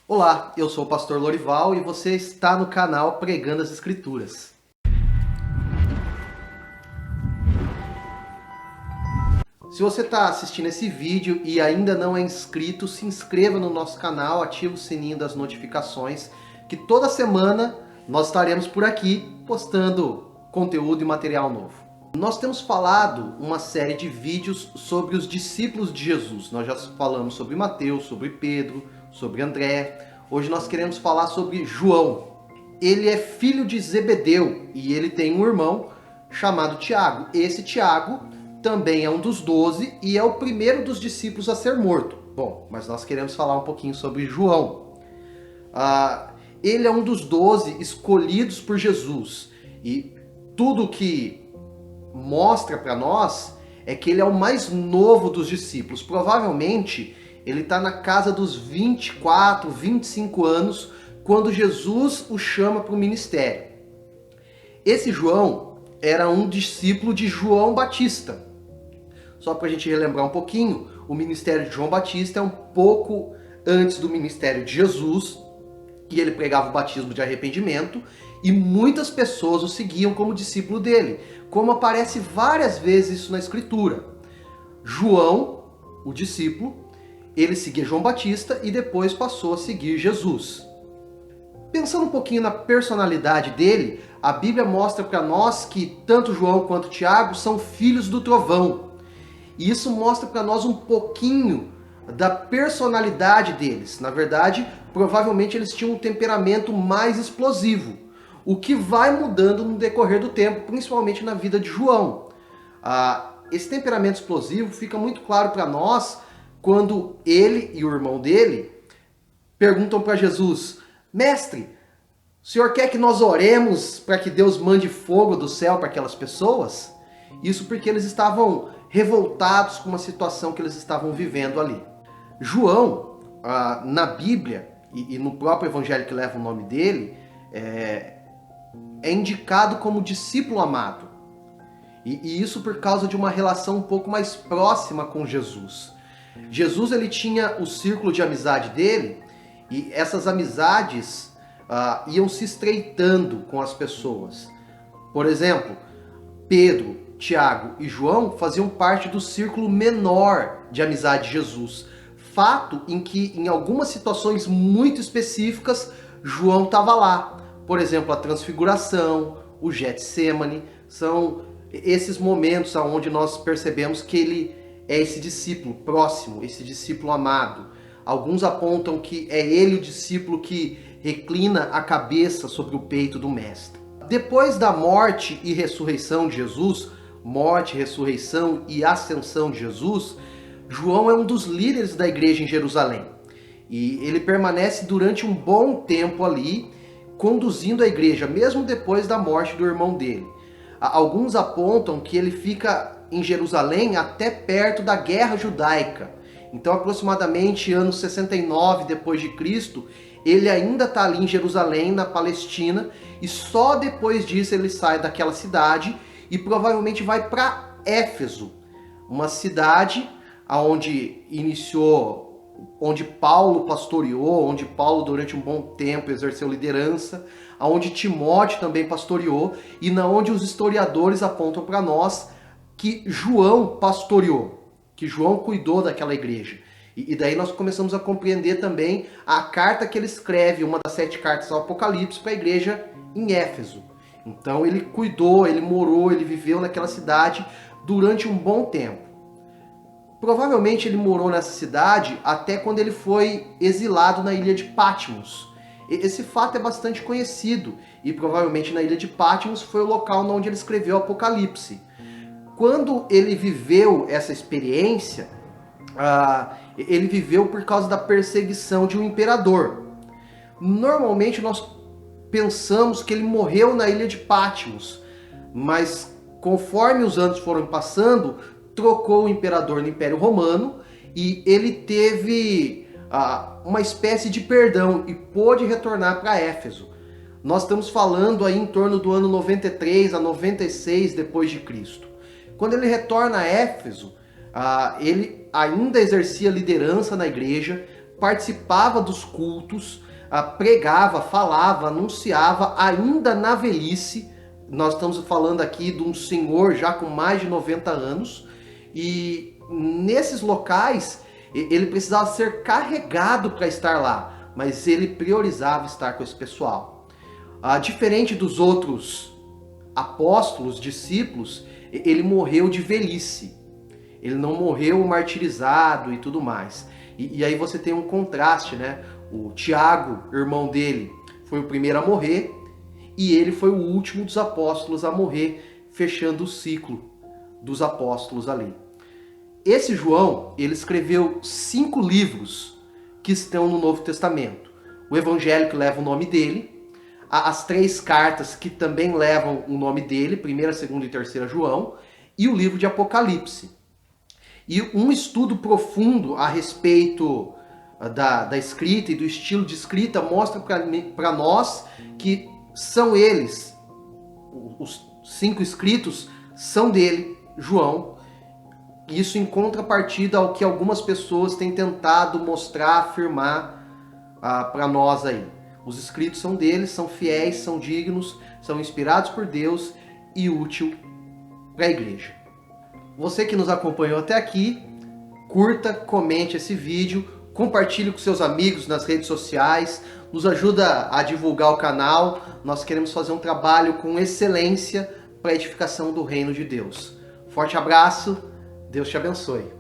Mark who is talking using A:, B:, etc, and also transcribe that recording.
A: Olá, eu sou o pastor Lorival e você está no canal Pregando as Escrituras. Se você está assistindo esse vídeo e ainda não é inscrito, se inscreva no nosso canal, ative o sininho das notificações, que toda semana nós estaremos por aqui postando conteúdo e material novo. Nós temos falado uma série de vídeos sobre os discípulos de Jesus. Nós já falamos sobre Mateus, sobre Pedro, sobre André. Hoje nós queremos falar sobre João. Ele é filho de Zebedeu e ele tem um irmão chamado Tiago. Esse Tiago também é um dos 12 e é o primeiro dos discípulos a ser morto. Bom, mas nós queremos falar um pouquinho sobre João. Ele é um dos 12 escolhidos por Jesus. E tudo que mostra para nós é que ele é o mais novo dos discípulos. Provavelmente ele está na casa dos 24, 25 anos quando Jesus o chama para o ministério. Esse João era um discípulo de João Batista. Só para a gente relembrar um pouquinho, o ministério de João Batista é um pouco antes do ministério de Jesus, que ele pregava o batismo de arrependimento, e muitas pessoas o seguiam como discípulo dele, como aparece várias vezes isso na Escritura. João, o discípulo, ele seguia João Batista e depois passou a seguir Jesus. Pensando um pouquinho na personalidade dele, a Bíblia mostra para nós que tanto João quanto Tiago são filhos do trovão. E isso mostra para nós um pouquinho da personalidade deles. Na verdade, provavelmente eles tinham um temperamento mais explosivo, o que vai mudando no decorrer do tempo, principalmente na vida de João. Esse temperamento explosivo fica muito claro para nós quando ele e o irmão dele perguntam para Jesus: Mestre, o senhor quer que nós oremos para que Deus mande fogo do céu para aquelas pessoas? Isso porque eles estavam revoltados com uma situação que eles estavam vivendo ali. João, na Bíblia e no próprio evangelho que leva o nome dele, é indicado como discípulo amado. E isso por causa de uma relação um pouco mais próxima com Jesus. Jesus, ele tinha o círculo de amizade dele, e essas amizades iam se estreitando com as pessoas. Por exemplo, Pedro, Tiago e João faziam parte do círculo menor de amizade de Jesus. Fato em que, em algumas situações muito específicas, João estava lá. Por exemplo, a transfiguração, o Getsêmani, são esses momentos onde nós percebemos que ele é esse discípulo próximo, esse discípulo amado. Alguns apontam que é ele o discípulo que reclina a cabeça sobre o peito do mestre. Depois da morte e ressurreição de Jesus, morte, ressurreição e ascensão de Jesus, João é um dos líderes da igreja em Jerusalém. E ele permanece durante um bom tempo ali, conduzindo a igreja, mesmo depois da morte do irmão dele. Alguns apontam que ele fica em Jerusalém até perto da Guerra Judaica. Então, aproximadamente anos 69 depois de Cristo, ele ainda está ali em Jerusalém, na Palestina, e só depois disso ele sai daquela cidade e provavelmente vai para Éfeso, uma cidade onde onde Paulo pastoreou, onde Paulo durante um bom tempo exerceu liderança, onde Timóteo também pastoreou e na onde os historiadores apontam para nós que João pastoreou, que João cuidou daquela igreja. E daí nós começamos a compreender também a carta que ele escreve, uma das 7 cartas ao Apocalipse, para a igreja em Éfeso. Então ele cuidou, ele morou, ele viveu naquela cidade durante um bom tempo. Provavelmente ele morou nessa cidade até quando ele foi exilado na ilha de Patmos. Esse fato é bastante conhecido e provavelmente na ilha de Patmos foi o local onde ele escreveu o Apocalipse. Quando ele viveu essa experiência, ele viveu por causa da perseguição de um imperador. Normalmente nós pensamos que ele morreu na ilha de Patmos, mas conforme os anos foram passando, trocou o imperador no Império Romano e ele teve uma espécie de perdão e pôde retornar para Éfeso. Nós estamos falando aí em torno do ano 93 a 96 depois de Cristo. Quando ele retorna a Éfeso, ele ainda exercia liderança na igreja, participava dos cultos, pregava, falava, anunciava, ainda na velhice. Nós estamos falando aqui de um senhor já com mais de 90 anos, e nesses locais ele precisava ser carregado para estar lá, mas ele priorizava estar com esse pessoal. Diferente dos outros apóstolos, discípulos, ele morreu de velhice. Ele não morreu martirizado e tudo mais. E aí você tem um contraste, né? O Tiago, irmão dele, foi o primeiro a morrer, e ele foi o último dos apóstolos a morrer, fechando o ciclo dos apóstolos ali. Esse João, ele escreveu 5 livros que estão no Novo Testamento. O Evangelho, que leva o nome dele, as 3 cartas que também levam o nome dele, 1ª, 2ª e 3ª João, e o livro de Apocalipse. E um estudo profundo a respeito da escrita e do estilo de escrita mostra para nós que são eles, os 5 escritos são dele, João. Isso em contrapartida ao que algumas pessoas têm tentado mostrar, afirmar para nós aí. Os escritos são deles, são fiéis, são dignos, são inspirados por Deus e útil para a igreja. Você que nos acompanhou até aqui, curta, comente esse vídeo, compartilhe com seus amigos nas redes sociais, nos ajuda a divulgar o canal. Nós queremos fazer um trabalho com excelência para a edificação do reino de Deus. Forte abraço, Deus te abençoe.